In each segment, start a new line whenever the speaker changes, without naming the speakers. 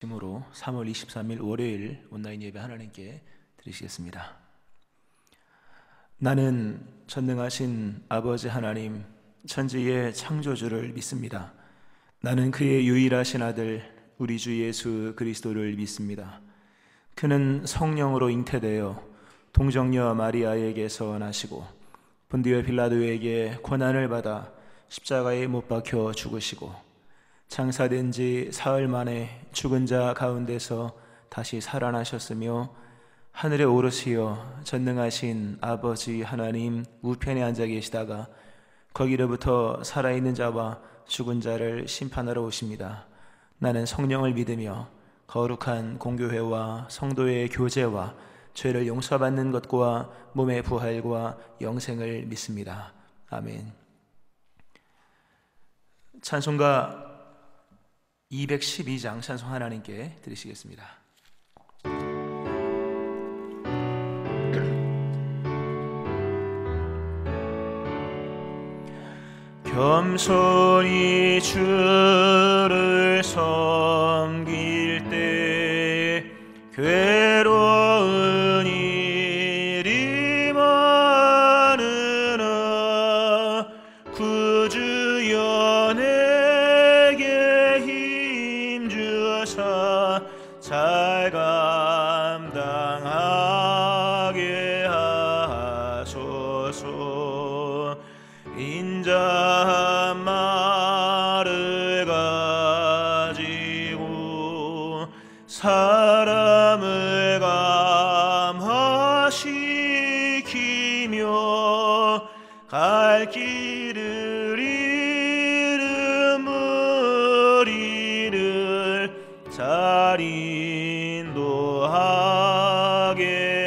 으로 3월 23일 월요일 온라인 예배 하나님께 드리시겠습니다. 나는 전능하신 아버지 하나님 천지의 창조주를 믿습니다. 나는 그의 유일하신 아들 우리 주 예수 그리스도를 믿습니다. 그는 성령으로 잉태되어 동정녀 마리아에게서 나시고 본디오 빌라도에게 고난을 받아 십자가에 못 박혀 죽으시고 장사된 지 사흘 만에 죽은 자 가운데서 다시 살아나셨으며 하늘에 오르시어 전능하신 아버지 하나님 우편에 앉아 계시다가 거기로부터 살아있는 자와 죽은 자를 심판하러 오십니다. 나는 성령을 믿으며 거룩한 공교회와 성도의 교제와 죄를 용서받는 것과 몸의 부활과 영생을 믿습니다. 아멘. 찬송가 212장 찬송 하나님께 드리시겠습니다. 겸손히 주를 섬길 때 괴로운 일이 많으나 구주여 내게 힘주사 잘 감당하게 하소서. 인자한 말을 가지고 사람을 감화시키며 갈 길을 잃은 무리를 잘 인도하게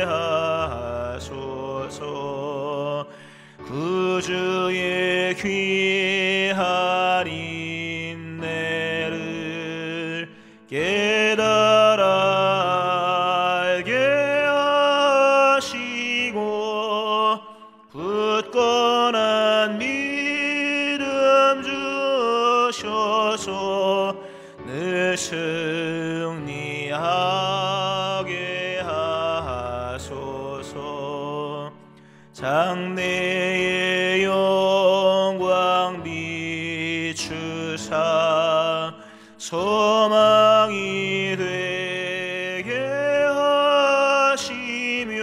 하소서. 구주의 귀한 인내를 깨달아 알게 하시고 굳건한 믿음 주셔서 늘 승리하게 하소서. 장래의 영광 비추사 소망이 되게 하시며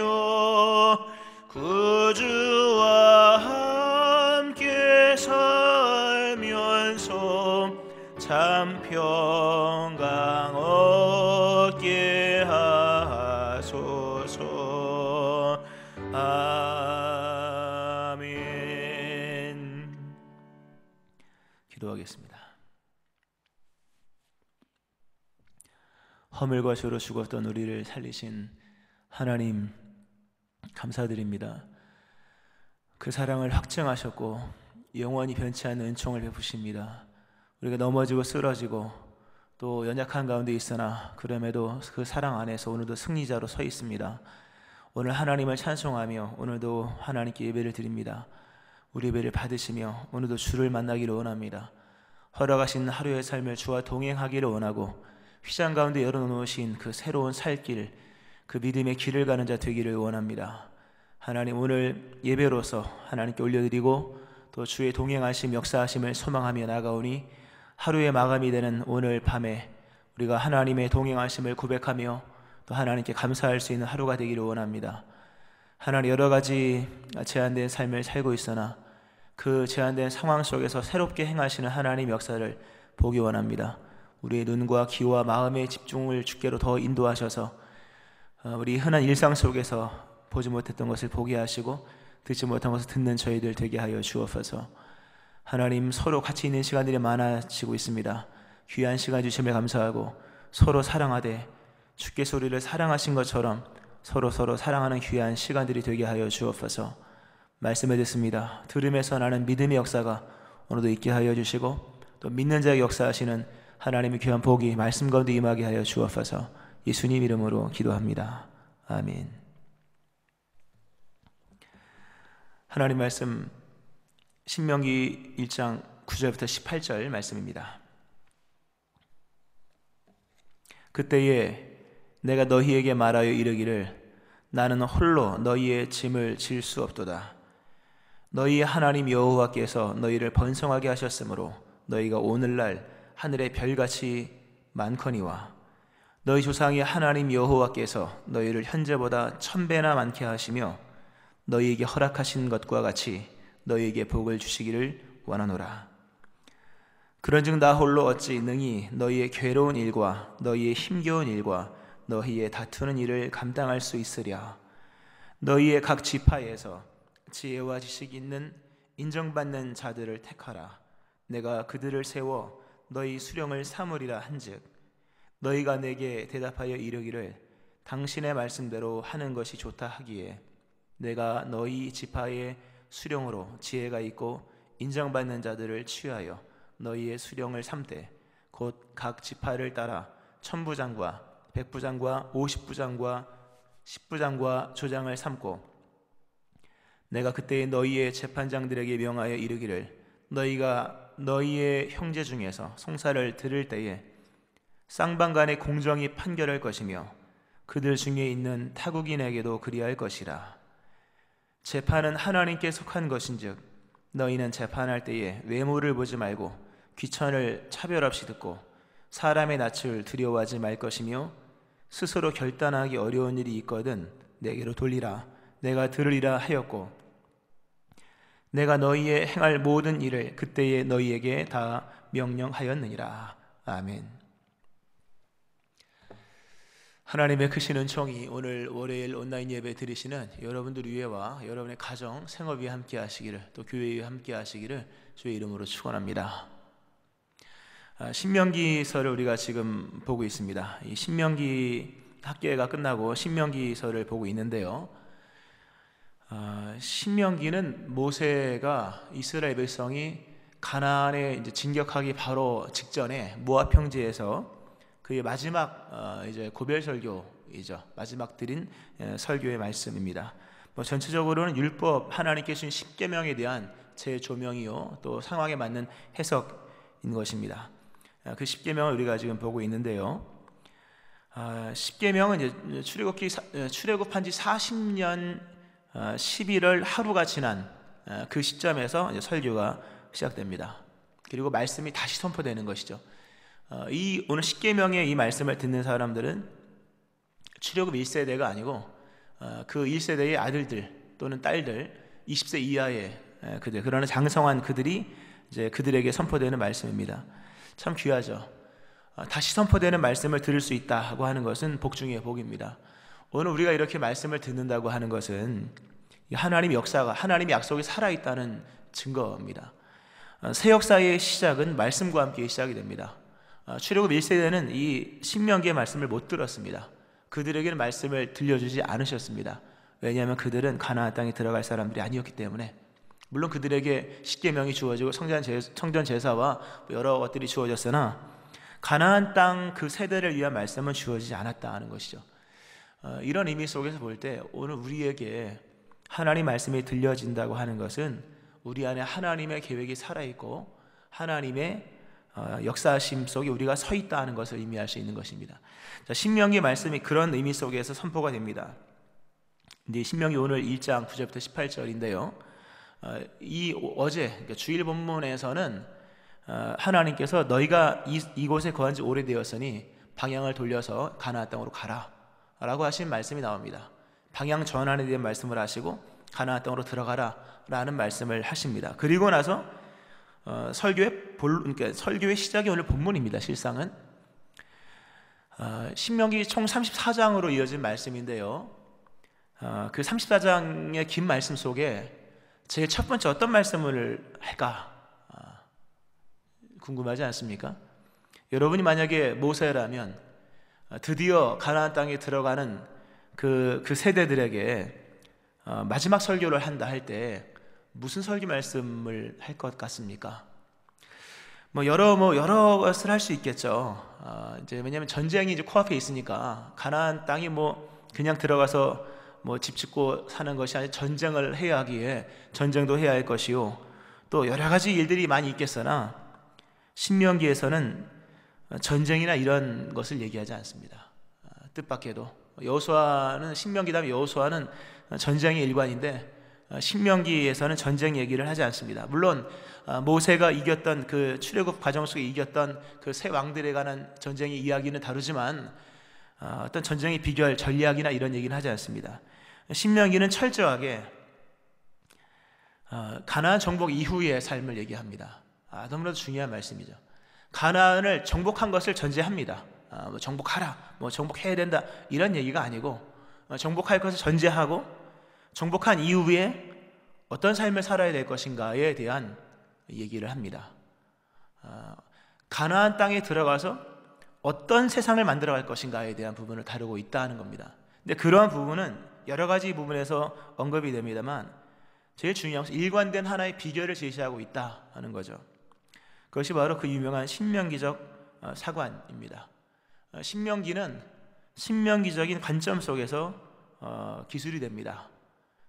구주와 함께 살면서 참 평강 얻게 하소서. 아멘. 기도하겠습니다. 허물과 죄로 죽었던 우리를 살리신 하나님 감사드립니다. 그 사랑을 확증하셨고 영원히 변치 않는 은총을 베푸십니다. 우리가 넘어지고 쓰러지고 또 연약한 가운데 있으나 그럼에도 그 사랑 안에서 오늘도 승리자로 서 있습니다. 오늘 하나님을 찬송하며 오늘도 하나님께 예배를 드립니다. 우리 예배를 받으시며 오늘도 주를 만나기를 원합니다. 허락하신 하루의 삶을 주와 동행하기를 원하고 휘장 가운데 열어놓으신 그 새로운 살길, 그 믿음의 길을 가는 자 되기를 원합니다. 하나님, 오늘 예배로서 하나님께 올려드리고 또 주의 동행하심 역사하심을 소망하며 나가오니 하루의 마감이 되는 오늘 밤에 우리가 하나님의 동행하심을 고백하며 또 하나님께 감사할 수 있는 하루가 되기를 원합니다. 하나님, 여러 가지 제한된 삶을 살고 있으나 그 제한된 상황 속에서 새롭게 행하시는 하나님 역사를 보기 원합니다. 우리의 눈과 귀와 마음의 집중을 주께로 더 인도하셔서 우리 흔한 일상 속에서 보지 못했던 것을 보게 하시고 듣지 못한 것을 듣는 저희들 되게 하여 주옵소서. 하나님, 서로 같이 있는 시간들이 많아지고 있습니다. 귀한 시간 주심에 감사하고 서로 사랑하되 주께서 우리를 사랑하신 것처럼 서로 사랑하는 귀한 시간들이 되게 하여 주옵소서. 말씀을 듣습니다. 들음에서 나는 믿음의 역사가 오늘도 있게 하여 주시고 또 믿는 자의 역사하시는 하나님의 귀한 복이 말씀 가운데 임하게 하여 주옵소서. 예수님 이름으로 기도합니다. 아멘. 하나님 말씀 신명기 1장 9절부터 18절 말씀입니다. 그때에 내가 너희에게 말하여 이르기를 나는 홀로 너희의 짐을 질 수 없도다. 너희의 하나님 여호와께서 너희를 번성하게 하셨으므로 너희가 오늘날 하늘의 별같이 많거니와 너희 조상의 하나님 여호와께서 너희를 현재보다 1000배나 많게 하시며 너희에게 허락하신 것과 같이 너희에게 복을 주시기를 원하노라. 그런즉 나 홀로 어찌 능히 너희의 괴로운 일과 너희의 힘겨운 일과 너희의 다투는 일을 감당할 수 있으랴. 너희의 각 지파에서 지혜와 지식이 있는 인정받는 자들을 택하라. 내가 그들을 세워 너희 수령을 삼으리라 한즉 너희가 내게 대답하여 이르기를 당신의 말씀대로 하는 것이 좋다 하기에 내가 너희 지파의 수령으로 지혜가 있고 인정받는 자들을 취하여 너희의 수령을 삼되 곧 각 지파를 따라 천부장과 백부장과 50부장과 10부장과 조장을 삼고 내가 그때에 너희의 재판장들에게 명하여 이르기를 너희가 너희의 형제 중에서 송사를 들을 때에 쌍방간의 공정히 판결할 것이며 그들 중에 있는 타국인에게도 그리할 것이라. 재판은 하나님께 속한 것인즉 너희는 재판할 때에 외모를 보지 말고 귀천을 차별 없이 듣고 사람의 낯을 두려워하지 말 것이며 스스로 결단하기 어려운 일이 있거든 내게로 돌리라. 내가 들으리라 하였고 내가 너희의 행할 모든 일을 그때에 너희에게 다 명령하였느니라. 아멘. 하나님의 크신 은총이 오늘 월요일 온라인 예배 드리시는 여러분들 위에와 여러분의 가정, 생업 위에 함께 하시기를 또 교회 위에 함께 하시기를 주의 이름으로 축원합니다. 신명기서를 우리가 지금 보고 있습니다. 이 신명기 학계가 끝나고 신명기서를 보고 있는데요. 신명기는 모세가 이스라엘 백성이 가나안에 이제 진격하기 바로 직전에 모압 평지에서 그의 마지막 이제 고별 설교이죠. 마지막 드린 설교의 말씀입니다. 전체적으로는 율법 하나님께 주신 10계명에 대한 재조명이요 또 상황에 맞는 해석인 것입니다. 그 10계명을 우리가 지금 보고 있는데요. 10계명은 이제 출애굽한 지 40년 11월 하루가 지난 그 시점에서 이제 설교가 시작됩니다. 그리고 말씀이 다시 선포되는 것이죠. 이 오늘 10계명의 이 말씀을 듣는 사람들은 출애굽 1세대가 아니고 그 1세대의 아들들 또는 딸들 20세 이하의 그들 그러나 장성한 그들이 이제 그들에게 선포되는 말씀입니다. 참 귀하죠. 다시 선포되는 말씀을 들을 수 있다고 하는 것은 복 중의 복입니다. 오늘 우리가 이렇게 말씀을 듣는다고 하는 것은 하나님 역사가 하나님의 약속이 살아있다는 증거입니다. 새 역사의 시작은 말씀과 함께 시작이 됩니다. 출애굽 1세대는 이 신명기의 말씀을 못 들었습니다. 그들에게는 말씀을 들려주지 않으셨습니다. 왜냐하면 그들은 가나안 땅에 들어갈 사람들이 아니었기 때문에. 물론 그들에게 십계명이 주어지고 성전 제사와 여러 것들이 주어졌으나 가나안 땅 그 세대를 위한 말씀은 주어지지 않았다는 것이죠. 이런 의미 속에서 볼 때 오늘 우리에게 하나님 말씀이 들려진다고 하는 것은 우리 안에 하나님의 계획이 살아있고 하나님의 역사심 속에 우리가 서 있다는 것을 의미할 수 있는 것입니다. 자, 신명기 말씀이 그런 의미 속에서 선포가 됩니다. 이제 신명기 오늘 1장 9절부터 18절인데요. 어제 그러니까 주일 본문에서는 하나님께서 너희가 이곳에 거한 지 오래되었으니 방향을 돌려서 가나안 땅으로 가라 라고 하신 말씀이 나옵니다. 방향 전환에 대한 말씀을 하시고 가나안 땅으로 들어가라 라는 말씀을 하십니다. 그리고 나서 그러니까 설교의 시작이 오늘 본문입니다. 실상은 신명기 총 34장으로 이어진 말씀인데요. 그 34장의 긴 말씀 속에 제일 첫 번째 어떤 말씀을 할까 궁금하지 않습니까? 여러분이 만약에 모세라면 드디어 가나안 땅에 들어가는 그 세대들에게 마지막 설교를 한다 할 때 무슨 설교 말씀을 할 것 같습니까? 여러 것을 할 수 있겠죠. 이제 왜냐하면 전쟁이 이제 코앞에 있으니까 가나안 땅이 그냥 들어가서 집 짓고 사는 것이 아니라 전쟁을 해야 하기에 전쟁도 해야 할 것이요 또 여러 가지 일들이 많이 있겠으나 신명기에서는 전쟁이나 이런 것을 얘기하지 않습니다. 뜻밖에도 여호수아는 신명기 다음에 여호수아는 전쟁의 일관인데 신명기에서는 전쟁 얘기를 하지 않습니다. 물론 모세가 이겼던 그 출애굽 과정 속에 이겼던 그 세 왕들에 관한 전쟁의 이야기는 다루지만 어떤 전쟁의 비결, 전략이나 이런 얘기는 하지 않습니다. 신명기는 철저하게 가나안 정복 이후의 삶을 얘기합니다. 너무나도 중요한 말씀이죠. 가나안을 정복한 것을 전제합니다. 정복하라, 정복해야 된다 이런 얘기가 아니고 정복할 것을 전제하고 정복한 이후에 어떤 삶을 살아야 될 것인가에 대한 얘기를 합니다. 가나안 땅에 들어가서 어떤 세상을 만들어갈 것인가에 대한 부분을 다루고 있다는 겁니다. 근데 그러한 부분은 여러 가지 부분에서 언급이 됩니다만 제일 중요한 것은 일관된 하나의 비결을 제시하고 있다는 거죠. 그것이 바로 그 유명한 신명기적 사관입니다. 신명기는 신명기적인 관점 속에서 기술이 됩니다.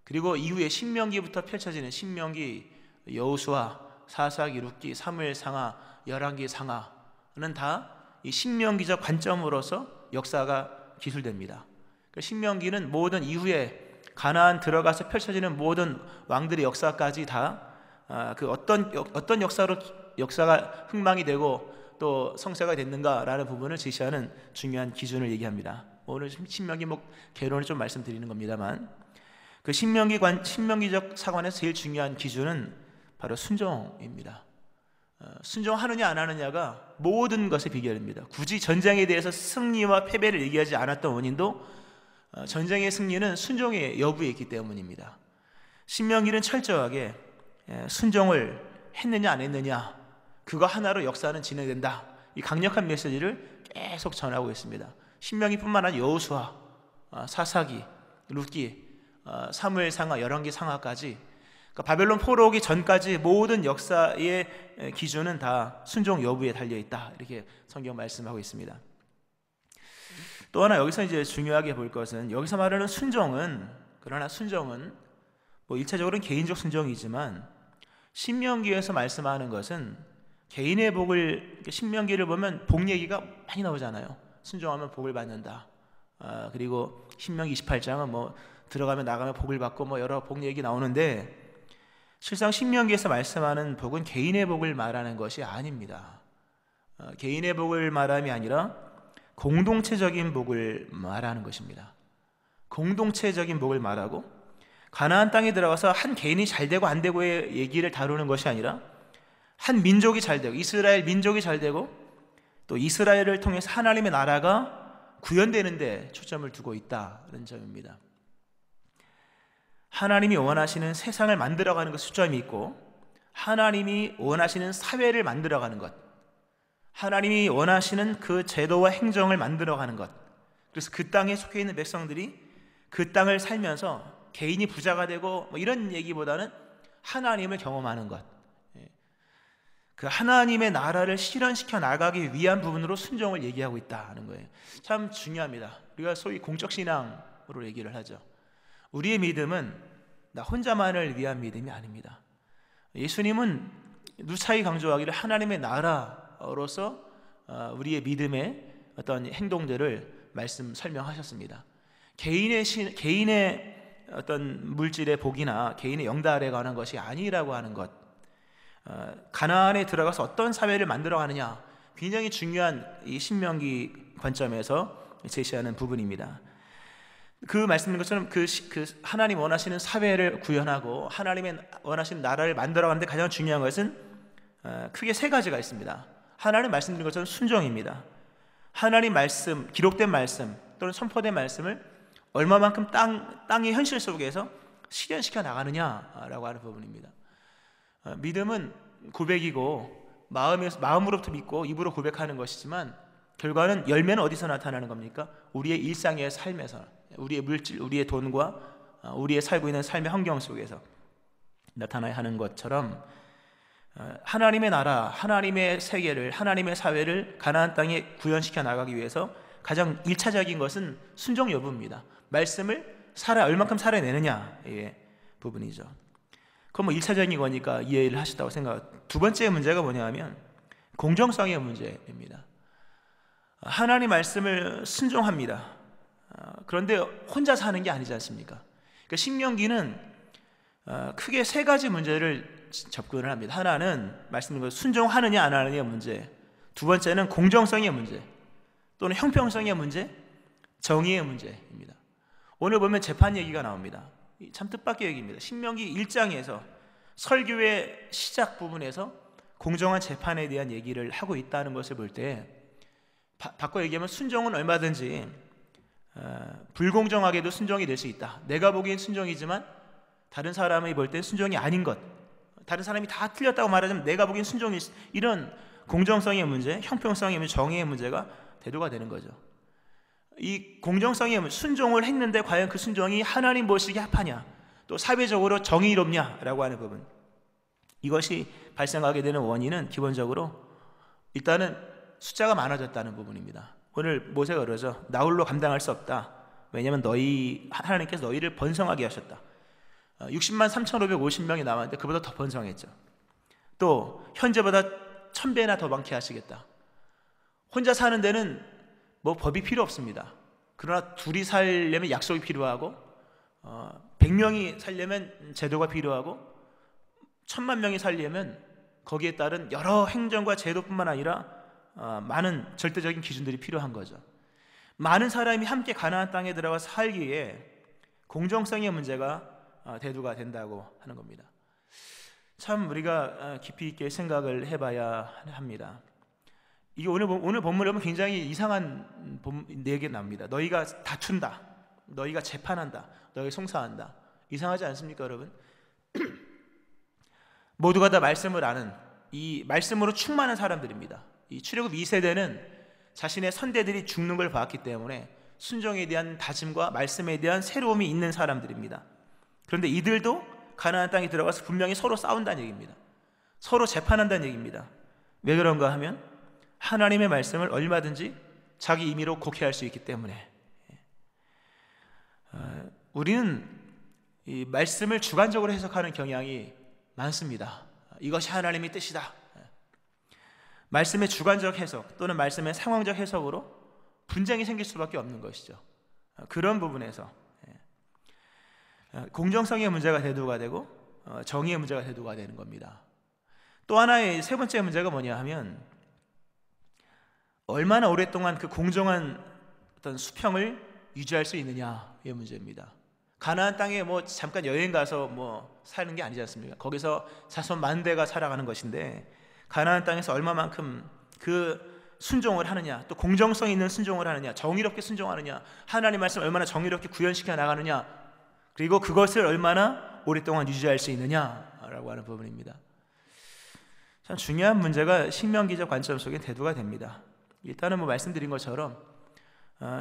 그리고 이후에 신명기부터 펼쳐지는 신명기, 여호수아, 사사기, 룻기, 사무엘 상하, 열왕기 상하는 다 이 신명기적 관점으로서 역사가 기술됩니다. 신명기는 모든 이후에 가나안 들어가서 펼쳐지는 모든 왕들의 역사까지 다 그 어떤 역사가 흥망이 되고 또 성사가 됐는가라는 부분을 제시하는 중요한 기준을 얘기합니다. 오늘 신명기 개론을 좀 말씀드리는 겁니다만 그 신명기적 사관에서 제일 중요한 기준은 바로 순종입니다. 순종하느냐 안 하느냐가 모든 것의 비결입니다. 굳이 전쟁에 대해서 승리와 패배를 얘기하지 않았던 원인도 전쟁의 승리는 순종의 여부에 있기 때문입니다. 신명기는 철저하게 순종을 했느냐 안 했느냐 그거 하나로 역사는 진행된다. 이 강력한 메시지를 계속 전하고 있습니다. 신명기뿐만 아니라 여호수아, 사사기, 룻기, 사무엘 상하, 열왕기 상하까지 그러니까 바벨론 포로 오기 전까지 모든 역사의 기준은 다 순종 여부에 달려있다 이렇게 성경 말씀하고 있습니다. 또 하나 여기서 이제 중요하게 볼 것은 여기서 말하는 순종은 그러나 순종은 1차적으로는 개인적 순종이지만 신명기에서 말씀하는 것은 개인의 복을 신명기를 보면 복 얘기가 많이 나오잖아요. 순종하면 복을 받는다. 그리고 신명기 28장은 들어가면 나가면 복을 받고 여러 복 얘기 나오는데 실상 신명기에서 말씀하는 복은 개인의 복을 말하는 것이 아닙니다. 개인의 복을 말함이 아니라 공동체적인 복을 말하는 것입니다. 공동체적인 복을 말하고 가나안 땅에 들어가서 한 개인이 잘 되고 안 되고의 얘기를 다루는 것이 아니라 한 민족이 잘 되고 이스라엘 민족이 잘 되고 또 이스라엘을 통해서 하나님의 나라가 구현되는 데 초점을 두고 있다는 점입니다. 하나님이 원하시는 세상을 만들어가는 것 초점이 있고 하나님이 원하시는 사회를 만들어가는 것, 하나님이 원하시는 그 제도와 행정을 만들어가는 것, 그래서 그 땅에 속해 있는 백성들이 그 땅을 살면서 개인이 부자가 되고 이런 얘기보다는 하나님을 경험하는 것, 그 하나님의 나라를 실현시켜 나가기 위한 부분으로 순종을 얘기하고 있다는 거예요. 참 중요합니다. 우리가 소위 공적 신앙으로 얘기를 하죠. 우리의 믿음은 나 혼자만을 위한 믿음이 아닙니다. 예수님은 누차히 강조하기를 하나님의 나라로서 우리의 믿음의 어떤 행동들을 설명하셨습니다. 개인의 어떤 물질의 복이나 개인의 영달에 관한 것이 아니라고 하는 것, 가나안에 들어가서 어떤 사회를 만들어가느냐 굉장히 중요한 이 신명기 관점에서 제시하는 부분입니다. 그 말씀인 것처럼 그 하나님 원하시는 사회를 구현하고 하나님의 원하시는 나라를 만들어가는데 가장 중요한 것은 크게 세 가지가 있습니다. 하나는 말씀드린 것처럼 순종입니다. 하나님 말씀, 기록된 말씀 또는 선포된 말씀을 얼마만큼 땅의 현실 속에서 실현시켜 나가느냐라고 하는 부분입니다. 믿음은 고백이고 마음으로부터 믿고 입으로 고백하는 것이지만 결과는 열매는 어디서 나타나는 겁니까? 우리의 일상의 삶에서, 우리의 물질, 우리의 돈과 우리의 살고 있는 삶의 환경 속에서 나타나야 하는 것처럼 하나님의 나라, 하나님의 세계를, 하나님의 사회를 가나안 땅에 구현시켜 나가기 위해서 가장 1차적인 것은 순종 여부입니다. 말씀을 얼만큼 살아내느냐의 부분이죠. 그건 1차적인 거니까 이해를 하셨다고 생각합니다. 두 번째 문제가 뭐냐면 공정성의 문제입니다. 하나님 말씀을 순종합니다. 그런데 혼자 사는 게 아니지 않습니까? 그러니까 신명기는 크게 세 가지 문제를 접근을 합니다. 하나는 말씀드린 순종하느냐 안 하느냐의 문제, 두 번째는 공정성의 문제 또는 형평성의 문제, 정의의 문제입니다. 오늘 보면 재판 얘기가 나옵니다. 참 뜻밖의 얘기입니다. 신명기 1장에서 설교의 시작 부분에서 공정한 재판에 대한 얘기를 하고 있다는 것을 볼 때, 바꿔 얘기하면 순종은 얼마든지 불공정하게도 순종이 될 수 있다. 내가 보기엔 순종이지만 다른 사람이 볼 땐 순종이 아닌 것, 다른 사람이 다 틀렸다고 말하자면 내가 보기엔 순종이, 이런 공정성의 문제, 형평성의 문제, 정의의 문제가 대두가 되는 거죠. 이 공정성의 문제, 순종을 했는데 과연 그 순종이 하나님 보시기에 합하냐, 또 사회적으로 정의롭냐라고 하는 부분, 이것이 발생하게 되는 원인은 기본적으로 일단은 숫자가 많아졌다는 부분입니다. 오늘 모세가 그러죠. 나 홀로 감당할 수 없다. 왜냐하면 하나님께서 너희를 번성하게 하셨다. 60만 3,550명이 남았는데 그보다 더 번성했죠. 또 현재보다 1000배나 더 많게 하시겠다. 혼자 사는 데는 뭐 법이 필요 없습니다. 그러나 둘이 살려면 약속이 필요하고 100명이 살려면 제도가 필요하고 1000만 명이 살려면 거기에 따른 여러 행정과 제도뿐만 아니라 많은 절대적인 기준들이 필요한 거죠. 많은 사람이 함께 가나안 땅에 들어가 살기에 공정성의 문제가 대두가 된다고 하는 겁니다. 참 우리가 깊이 있게 생각을 해봐야 합니다. 이게 오늘 본문을 보면 굉장히 이상한 내용이 나옵니다. 너희가 다툰다, 너희가 재판한다, 너희가 송사한다. 이상하지 않습니까, 여러분? 모두가 다 말씀을 아는, 이 말씀으로 충만한 사람들입니다. 이 출애굽 2세대는 자신의 선대들이 죽는 걸 봤기 때문에 순종에 대한 다짐과 말씀에 대한 새로움이 있는 사람들입니다. 그런데 이들도 가나안 땅에 들어가서 분명히 서로 싸운다는 얘기입니다. 서로 재판한다는 얘기입니다. 왜 그런가 하면 하나님의 말씀을 얼마든지 자기 임의로 곡해할 수 있기 때문에. 우리는 이 말씀을 주관적으로 해석하는 경향이 많습니다. 이것이 하나님의 뜻이다. 말씀의 주관적 해석 또는 말씀의 상황적 해석으로 분쟁이 생길 수밖에 없는 것이죠. 그런 부분에서 공정성의 문제가 대두가 되고 정의의 문제가 대두가 되는 겁니다. 또 하나의 세 번째 문제가 뭐냐 하면 얼마나 오랫동안 그 공정한 어떤 수평을 유지할 수 있느냐의 문제입니다. 가나안 땅에 뭐 잠깐 여행 가서 뭐 사는 게 아니지 않습니까? 거기서 자손 만대가 살아가는 것인데 가나안 땅에서 얼마만큼 그 순종을 하느냐, 또 공정성 있는 순종을 하느냐, 정의롭게 순종하느냐, 하나님 말씀 얼마나 정의롭게 구현시켜 나가느냐, 그리고 그것을 얼마나 오랫동안 유지할 수 있느냐라고 하는 부분입니다. 참 중요한 문제가 신명기적 관점 속에 대두가 됩니다. 일단은 뭐 말씀드린 것처럼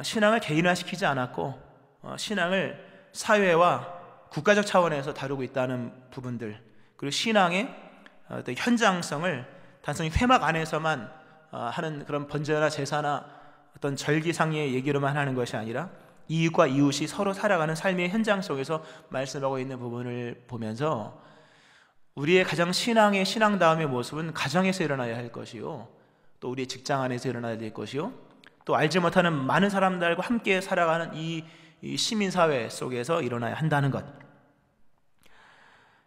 신앙을 개인화시키지 않았고 신앙을 사회와 국가적 차원에서 다루고 있다는 부분들, 그리고 신앙의 어떤 현장성을 단순히 회막 안에서만 하는 그런 번제나 제사나 어떤 절기상의 얘기로만 하는 것이 아니라 이웃과 이웃이 서로 살아가는 삶의 현장 속에서 말씀하고 있는 부분을 보면서 우리의 가장 신앙다움의 모습은 가정에서 일어나야 할 것이요, 또 우리의 직장 안에서 일어나야 될 것이요, 또 알지 못하는 많은 사람들과 함께 살아가는 이 시민사회 속에서 일어나야 한다는 것.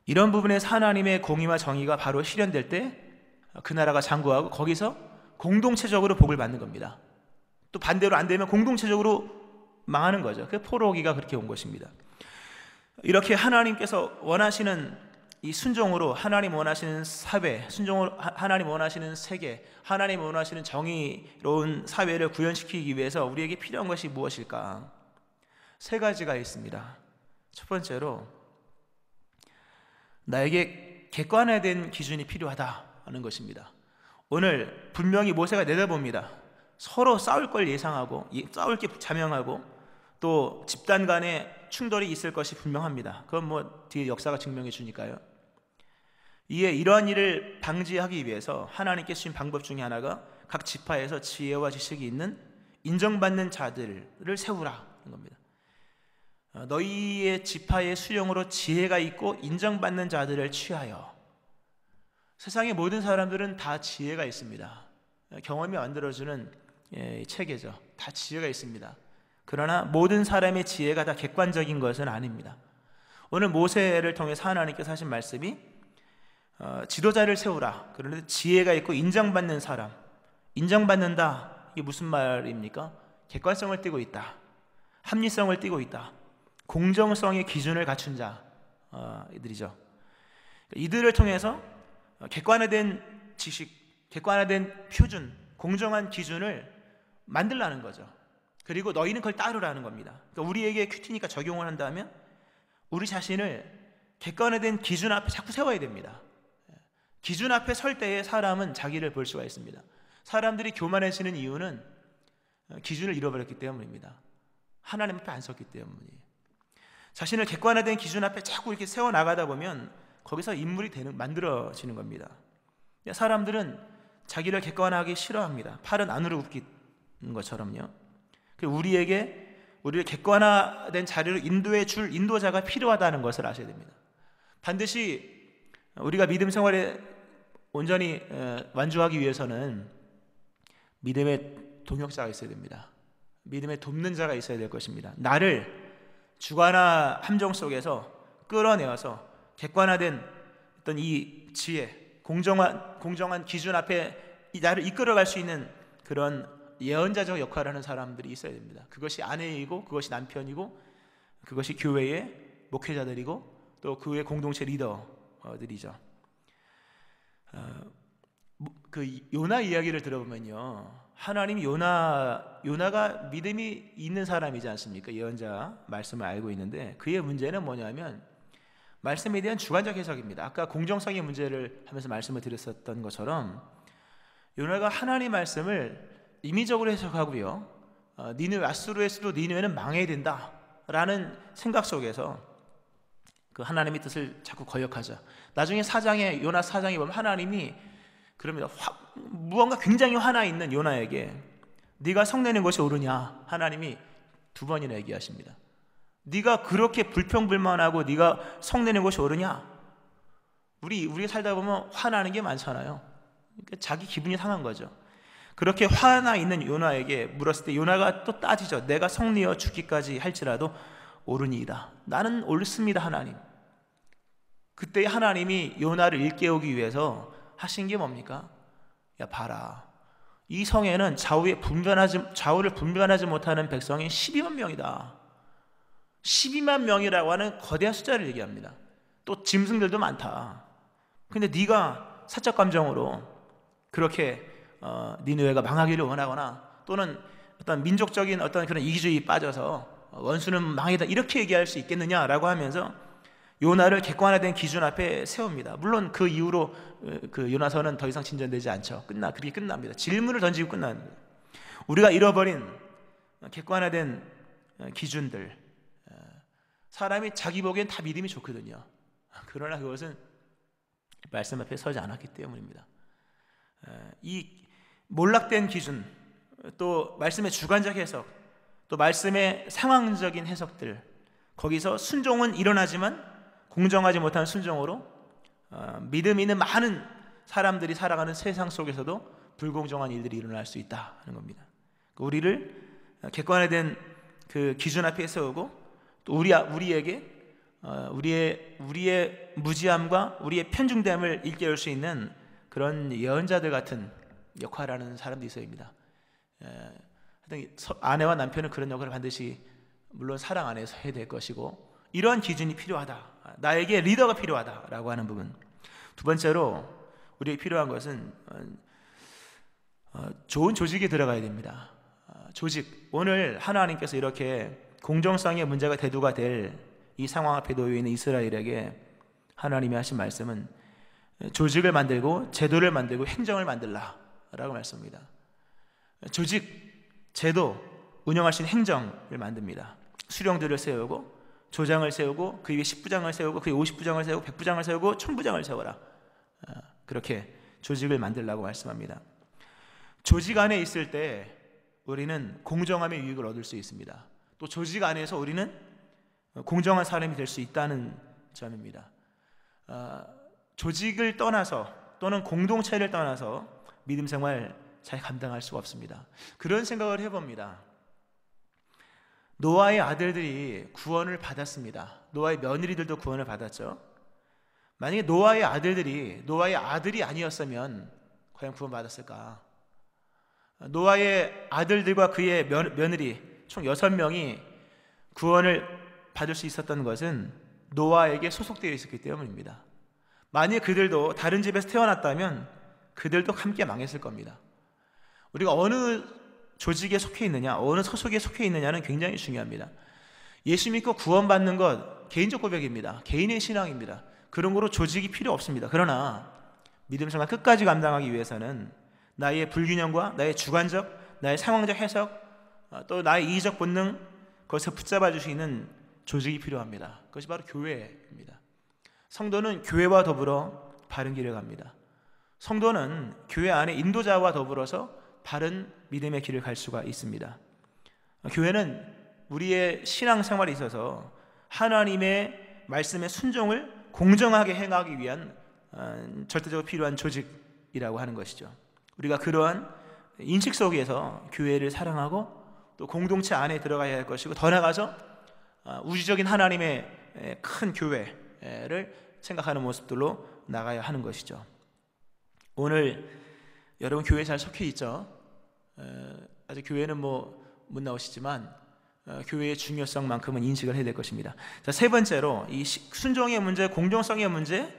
이런 부분에서 하나님의 공의와 정의가 바로 실현될 때 그 나라가 장구하고 거기서 공동체적으로 복을 받는 겁니다. 또 반대로 안 되면 공동체적으로 망하는 거죠. 그 포로기가 그렇게 온 것입니다. 이렇게 하나님께서 원하시는 이 순종으로 하나님 원하시는 사회, 순종으로 하나님 원하시는 세계, 하나님 원하시는 정의로운 사회를 구현시키기 위해서 우리에게 필요한 것이 무엇일까? 세 가지가 있습니다. 첫 번째로 나에게 객관화된 기준이 필요하다는 것입니다. 오늘 분명히 모세가 내다봅니다. 서로 싸울 걸 예상하고 싸울 게 자명하고 또 집단 간의 충돌이 있을 것이 분명합니다. 그건 뭐 뒤에 역사가 증명해 주니까요. 이에 이러한 일을 방지하기 위해서 하나님께 주신 방법 중에 하나가 각 지파에서 지혜와 지식이 있는 인정받는 자들을 세우라는 겁니다. 너희의 지파의 수령으로 지혜가 있고 인정받는 자들을 취하여. 세상의 모든 사람들은 다 지혜가 있습니다. 경험이 만들어주는 체계죠. 다 지혜가 있습니다. 그러나 모든 사람의 지혜가 다 객관적인 것은 아닙니다. 오늘 모세를 통해서 하나님께서 하신 말씀이 지도자를 세우라. 그런데 지혜가 있고 인정받는 사람, 인정받는다. 이게 무슨 말입니까? 객관성을 띠고 있다, 합리성을 띠고 있다, 공정성의 기준을 갖춘 자 이들이죠. 이들을 통해서 객관화된 지식, 객관화된 표준, 공정한 기준을 만들라는 거죠. 그리고 너희는 그걸 따르라는 겁니다. 그러니까 우리에게 큐티니까 적용을 한다면 우리 자신을 객관화된 기준 앞에 자꾸 세워야 됩니다. 기준 앞에 설 때에 사람은 자기를 볼 수가 있습니다. 사람들이 교만해지는 이유는 기준을 잃어버렸기 때문입니다. 하나님 앞에 안 섰기 때문이에요. 자신을 객관화된 기준 앞에 자꾸 이렇게 세워나가다 보면 거기서 인물이 만들어지는 겁니다. 사람들은 자기를 객관화하기 싫어합니다. 팔은 안으로 굽히는 것처럼요. 우리를 객관화된 자리로 인도해 줄 인도자가 필요하다는 것을 아셔야 됩니다. 반드시 우리가 믿음 생활에 온전히 완주하기 위해서는 믿음의 동역자가 있어야 됩니다. 믿음의 돕는 자가 있어야 될 것입니다. 나를 주관화 함정 속에서 끌어내어서 객관화된 어떤 이 지혜, 공정한 기준 앞에 나를 이끌어갈 수 있는 그런 예언자적 역할을 하는 사람들이 있어야 됩니다. 그것이 아내이고, 그것이 남편이고, 그것이 교회의 목회자들이고, 또 그 외 공동체 리더들이죠. 그 요나 이야기를 들어보면요, 하나님이 요나가 믿음이 있는 사람이지 않습니까? 예언자 말씀을 알고 있는데 그의 문제는 뭐냐면 말씀에 대한 주관적 해석입니다. 아까 공정성의 문제를 하면서 말씀을 드렸었던 것처럼 요나가 하나님 말씀을 임의적으로 해석하고요, 니느웨, 아수르에서도 니느웨는 망해야 된다라는 생각 속에서 그 하나님의 뜻을 자꾸 거역하자. 나중에 요나 4장에 보면 하나님이 그럽니다. 무언가 굉장히 화나 있는 요나에게 네가 성내는 것이 옳으냐, 하나님이 2번이나 얘기하십니다. 네가 그렇게 불평불만하고 네가 성내는 것이 옳으냐? 우리가 살다 보면 화나는 게 많잖아요. 그러니까 자기 기분이 상한 거죠. 그렇게 화나 있는 요나에게 물었을 때 요나가 또 따지죠. 내가 성내어 죽기까지 할지라도 옳으니이다. 나는 옳습니다, 하나님. 그때 하나님이 요나를 일깨우기 위해서 하신 게 뭡니까? 야, 봐라, 이 성에는 좌우를 분별하지 못하는 백성이 12만 명이다. 12만 명이라고 하는 거대한 숫자를 얘기합니다. 또 짐승들도 많다. 근데 네가 사적 감정으로 그렇게 니느웨가 망하기를 원하거나 또는 어떤 민족적인 어떤 그런 이기주의에 빠져서 원수는 망이다 이렇게 얘기할 수 있겠느냐라고 하면서 요나를 객관화된 기준 앞에 세웁니다. 물론 그 이후로 그 요나서는 더 이상 진전되지 않죠. 그렇게 끝납니다. 질문을 던지고 끝납니다. 우리가 잃어버린 객관화된 기준들, 사람이 자기 보기엔 다 믿음이 좋거든요. 그러나 그것은 말씀 앞에 서지 않았기 때문입니다. 이 몰락된 기준, 또 말씀의 주관적 해석, 또 말씀의 상황적인 해석들, 거기서 순종은 일어나지만 공정하지 못한 순종으로 믿음 있는 많은 사람들이 살아가는 세상 속에서도 불공정한 일들이 일어날 수 있다는 겁니다. 우리를 객관화된 그 기준 앞에 세우고 또 우리에게 우리의 무지함과 우리의 편중됨을 일깨울 수 있는 그런 예언자들 같은 역할을 하는 사람들이 있어야 합니다. 아내와 남편은 그런 역할을 반드시 물론 사랑 안에서 해야 될 것이고 이러한 기준이 필요하다. 나에게 리더가 필요하다라고 하는 부분. 두 번째로 우리에게 필요한 것은 좋은 조직에 들어가야 됩니다. 조직. 오늘 하나님께서 이렇게 공정성의 문제가 대두가 될 이 상황 앞에 놓여 있는 이스라엘에게 하나님이 하신 말씀은 조직을 만들고 제도를 만들고 행정을 만들라라고 말씀합니다. 조직, 제도, 운영할 수 있는 행정을 만듭니다. 수령들을 세우고 조장을 세우고 그 위에 10부장을 세우고 그 위에 50부장을 세우고 100부장을 세우고 1000부장을 세워라. 그렇게 조직을 만들라고 말씀합니다. 조직 안에 있을 때 우리는 공정함의 유익을 얻을 수 있습니다. 또 조직 안에서 우리는 공정한 사람이 될 수 있다는 점입니다. 조직을 떠나서 또는 공동체를 떠나서 믿음 생활 잘 감당할 수가 없습니다. 그런 생각을 해봅니다. 노아의 아들들이 구원을 받았습니다. 노아의 며느리들도 구원을 받았죠. 만약에 노아의 아들들이 노아의 아들이 아니었으면 과연 구원받았을까? 노아의 아들들과 그의 며느리 총 6명이 구원을 받을 수 있었던 것은 노아에게 소속되어 있었기 때문입니다. 만약 그들도 다른 집에서 태어났다면 그들도 함께 망했을 겁니다. 우리가 어느 조직에 속해 있느냐, 어느 소속에 속해 있느냐는 굉장히 중요합니다. 예수 믿고 구원받는 것 개인적 고백입니다. 개인의 신앙입니다. 그런 거로 조직이 필요 없습니다. 그러나 믿음 생활 끝까지 감당하기 위해서는 나의 불균형과 나의 주관적, 나의 상황적 해석, 또 나의 이기적 본능, 그것을 붙잡아 줄 수 있는 조직이 필요합니다. 그것이 바로 교회입니다. 성도는 교회와 더불어 바른 길을 갑니다. 성도는 교회 안에 인도자와 더불어서 바른 믿음의 길을 갈 수가 있습니다. 교회는 우리의 신앙생활에 있어서 하나님의 말씀의 순종을 공정하게 행하기 위한 절대적으로 필요한 조직이라고 하는 것이죠. 우리가 그러한 인식 속에서 교회를 사랑하고 또 공동체 안에 들어가야 할 것이고, 더 나아가서 우주적인 하나님의 큰 교회를 생각하는 모습들로 나가야 하는 것이죠. 오늘 여러분 교회 잘 속해 있죠? 아직 교회는 못 나오시지만 교회의 중요성만큼은 인식을 해야 될 것입니다. 자, 세 번째로 이 순종의 문제, 공정성의 문제,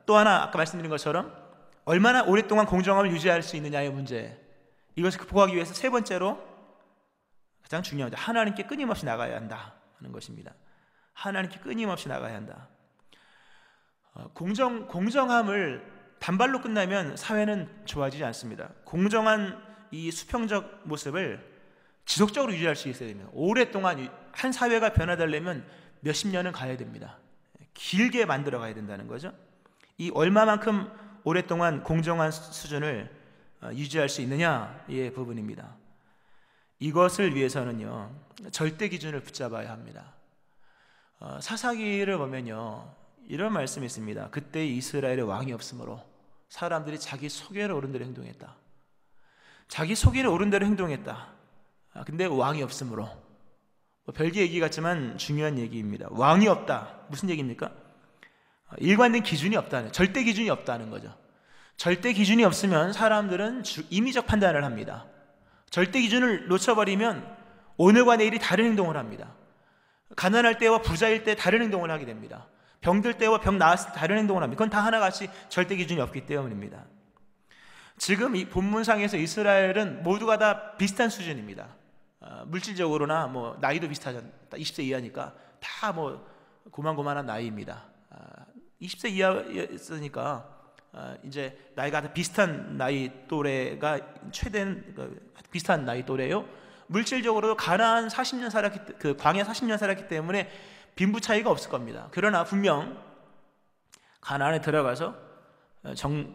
또 하나 아까 말씀드린 것처럼 얼마나 오랫동안 공정함을 유지할 수 있느냐의 문제, 이것을 극복하기 위해서 세 번째로 가장 중요합니다. 하나님께 끊임없이 나가야 한다 하는 것입니다. 하나님께 끊임없이 나가야 한다. 공정함을 단발로 끝나면 사회는 좋아지지 않습니다. 공정한 이 수평적 모습을 지속적으로 유지할 수 있어야 됩니다. 오랫동안 한 사회가 변화되려면 몇십 년은 가야 됩니다. 길게 만들어 가야 된다는 거죠. 이 얼마만큼 오랫동안 공정한 수준을 유지할 수 있느냐의 부분입니다. 이것을 위해서는요, 절대 기준을 붙잡아야 합니다. 사사기를 보면요, 이런 말씀이 있습니다. 그때 이스라엘에 왕이 없으므로 사람들이 자기 소견을 옳은 대로 행동했다. 자기 소견을 옳은 대로 행동했다. 근데 왕이 없으므로, 별개 얘기 같지만 중요한 얘기입니다. 왕이 없다. 무슨 얘기입니까? 일관된 기준이 없다는, 절대 기준이 없다는 거죠. 절대 기준이 없으면 사람들은 임의적 판단을 합니다. 절대 기준을 놓쳐버리면 오늘과 내일이 다른 행동을 합니다. 가난할 때와 부자일 때 다른 행동을 하게 됩니다. 병들 때와 병 나았을 때 다른 행동을 합니다. 그건 다 하나같이 절대 기준이 없기 때문입니다. 지금 이 본문상에서 이스라엘은 모두가 다 비슷한 수준입니다. 물질적으로나 나이도 비슷하잖아요. 20세 이하니까 다 고만고만한 나이입니다. 20세 이하였으니까 이제 나이가 다 비슷한 나이 또래가 비슷한 나이 또래요. 물질적으로 가나안 40년 살았기, 광야 40년 살았기 때문에 빈부 차이가 없을 겁니다. 그러나 분명 가나안에 들어가서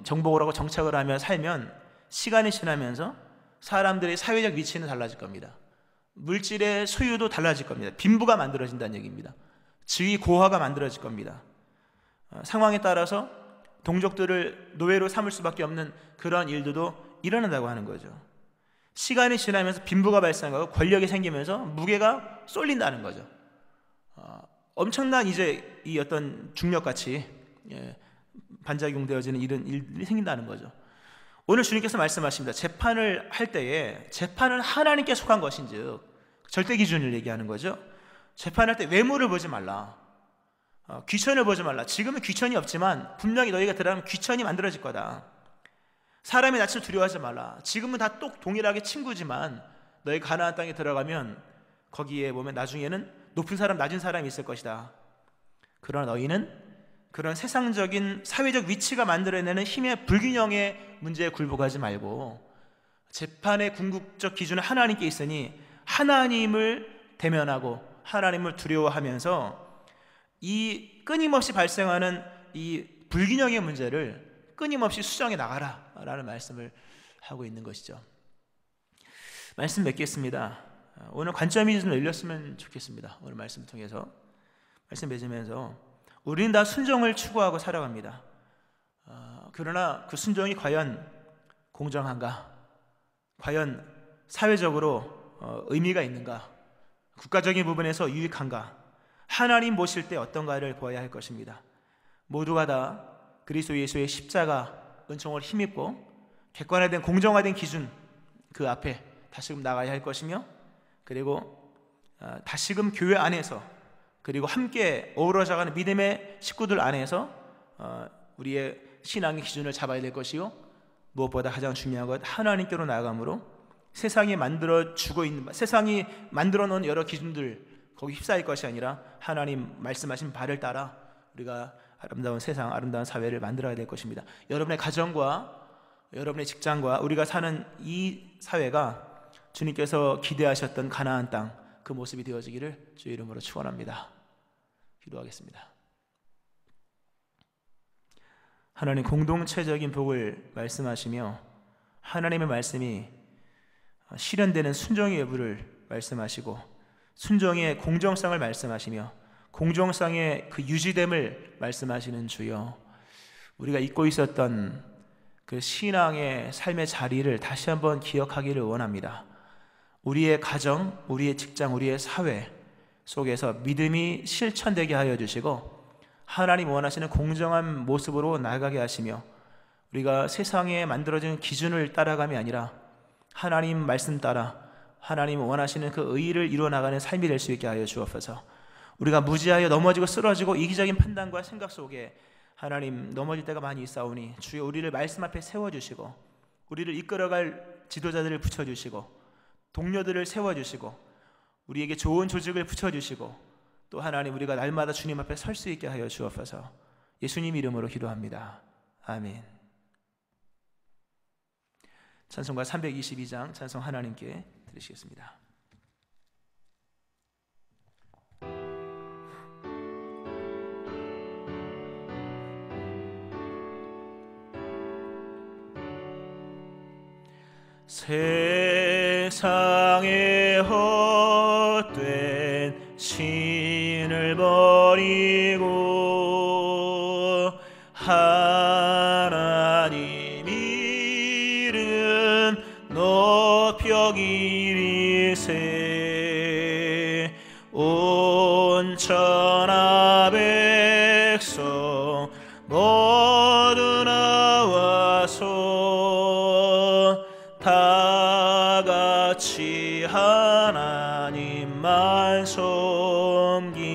정복을 하고 정착을 하며 살면 시간이 지나면서 사람들의 사회적 위치는 달라질 겁니다. 물질의 소유도 달라질 겁니다. 빈부가 만들어진다는 얘기입니다. 지위 고하가 만들어질 겁니다. 상황에 따라서 동족들을 노예로 삼을 수밖에 없는 그런 일들도 일어난다고 하는 거죠. 시간이 지나면서 빈부가 발생하고 권력이 생기면서 무게가 쏠린다는 거죠. 엄청난 이제 이 어떤 중력같이 반작용되어지는 이런 일이 생긴다는 거죠. 오늘 주님께서 말씀하십니다. 재판을 할 때에 재판은 하나님께 속한 것인즉, 절대 기준을 얘기하는 거죠. 재판할 때 외모를 보지 말라, 귀천을 보지 말라. 지금은 귀천이 없지만 분명히 너희가 들어가면 귀천이 만들어질 거다. 사람의 낯을 두려워하지 말라. 지금은 다 똑 동일하게 친구지만 너희 가나안 땅에 들어가면 거기에 보면 나중에는 높은 사람 낮은 사람이 있을 것이다. 그러나 너희는 그런 세상적인 사회적 위치가 만들어내는 힘의 불균형의 문제에 굴복하지 말고 재판의 궁극적 기준은 하나님께 있으니 하나님을 대면하고 하나님을 두려워하면서 이 끊임없이 발생하는 이 불균형의 문제를 끊임없이 수정해 나가라 라는 말씀을 하고 있는 것이죠. 말씀 맺겠습니다. 오늘 관점이 좀 열렸으면 좋겠습니다. 오늘 말씀 통해서 말씀 맺으면서 우리는 다 순종을 추구하고 살아갑니다. 그러나 그 순종이 과연 공정한가? 과연 사회적으로 의미가 있는가? 국가적인 부분에서 유익한가? 하나님 보실 때 어떤가를 보아야 할 것입니다. 모두가 다 그리스도 예수의 십자가 은총을 힘입고 객관화된 공정화된 기준 그 앞에 다시금 나가야 할 것이며, 그리고 다시금 교회 안에서 그리고 함께 어우러져가는 믿음의 식구들 안에서 우리의 신앙의 기준을 잡아야 될 것이요, 무엇보다 가장 중요한 것 하나님께로 나아감으로 세상이 만들어 주고 있는, 세상이 만들어 놓은 여러 기준들 거기 휩싸일 것이 아니라 하나님 말씀하신 바를 따라 우리가 아름다운 세상, 아름다운 사회를 만들어야 될 것입니다. 여러분의 가정과 여러분의 직장과 우리가 사는 이 사회가 주님께서 기대하셨던 가나안 땅 그 모습이 되어지기를 주의 이름으로 축원합니다. 기도하겠습니다. 하나님, 공동체적인 복을 말씀하시며 하나님의 말씀이 실현되는 순종의 여부를 말씀하시고 순종의 공정성을 말씀하시며 공정성의 그 유지됨을 말씀하시는 주여, 우리가 잊고 있었던 그 신앙의 삶의 자리를 다시 한번 기억하기를 원합니다. 우리의 가정, 우리의 직장, 우리의 사회 속에서 믿음이 실천되게 하여 주시고 하나님 원하시는 공정한 모습으로 나아가게 하시며 우리가 세상에 만들어진 기준을 따라감이 아니라 하나님 말씀 따라 하나님 원하시는 그 의의를 이루어나가는 삶이 될 수 있게 하여 주옵소서. 우리가 무지하여 넘어지고 쓰러지고 이기적인 판단과 생각 속에 하나님 넘어질 때가 많이 있사오니 주여 우리를 말씀 앞에 세워주시고 우리를 이끌어갈 지도자들을 붙여주시고 동료들을 세워주시고 우리에게 좋은 조직을 붙여주시고 또 하나님 우리가 날마다 주님 앞에 설 수 있게 하여 주옵소서. 예수님 이름으로 기도합니다. 아멘. 찬송가 322장 찬송 하나님께 드리시겠습니다. 세상의 헛된 신을 버리고 하나님 이름 높여 기리세 온 천하 백성 모두 나와서 다같이 하나님만 섬기세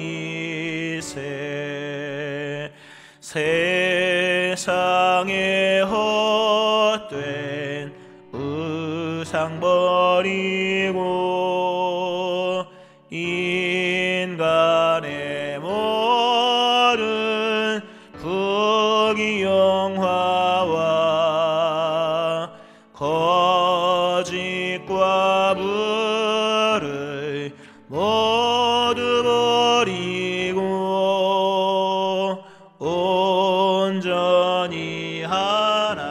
세상의 헛된 우상 버리고 인간의 모든 부귀영화와 거짓과 불을 모두 버리고 온전히 하나님만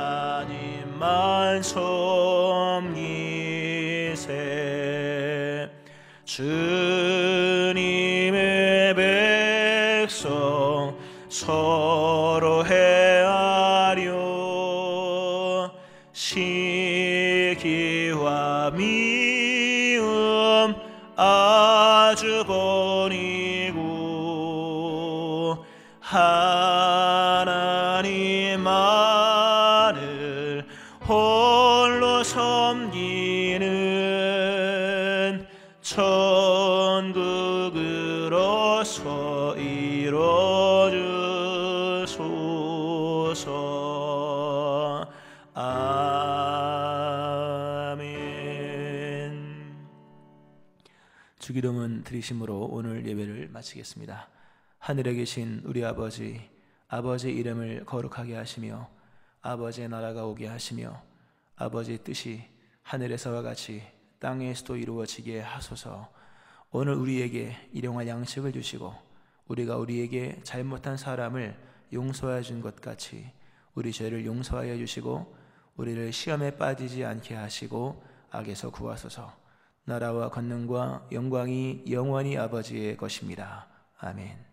섬기세 주님의 백성 서로 헤아려 시기와 미움 아주 버리고 하나님만을 홀로 섬기는 천국으로서 이뤄주소서. 아멘. 주기도문 드리심으로 오늘 예배를 마치겠습니다. 하늘에 계신 우리 아버지, 아버지의 이름을 거룩하게 하시며 아버지의 나라가 오게 하시며 아버지의 뜻이 하늘에서와 같이 땅에서도 이루어지게 하소서. 오늘 우리에게 일용할 양식을 주시고 우리가 우리에게 잘못한 사람을 용서해 준 것 같이 우리 죄를 용서하여 주시고 우리를 시험에 빠지지 않게 하시고 악에서 구하소서. 나라와 권능과 영광이 영원히 아버지의 것입니다. 아멘.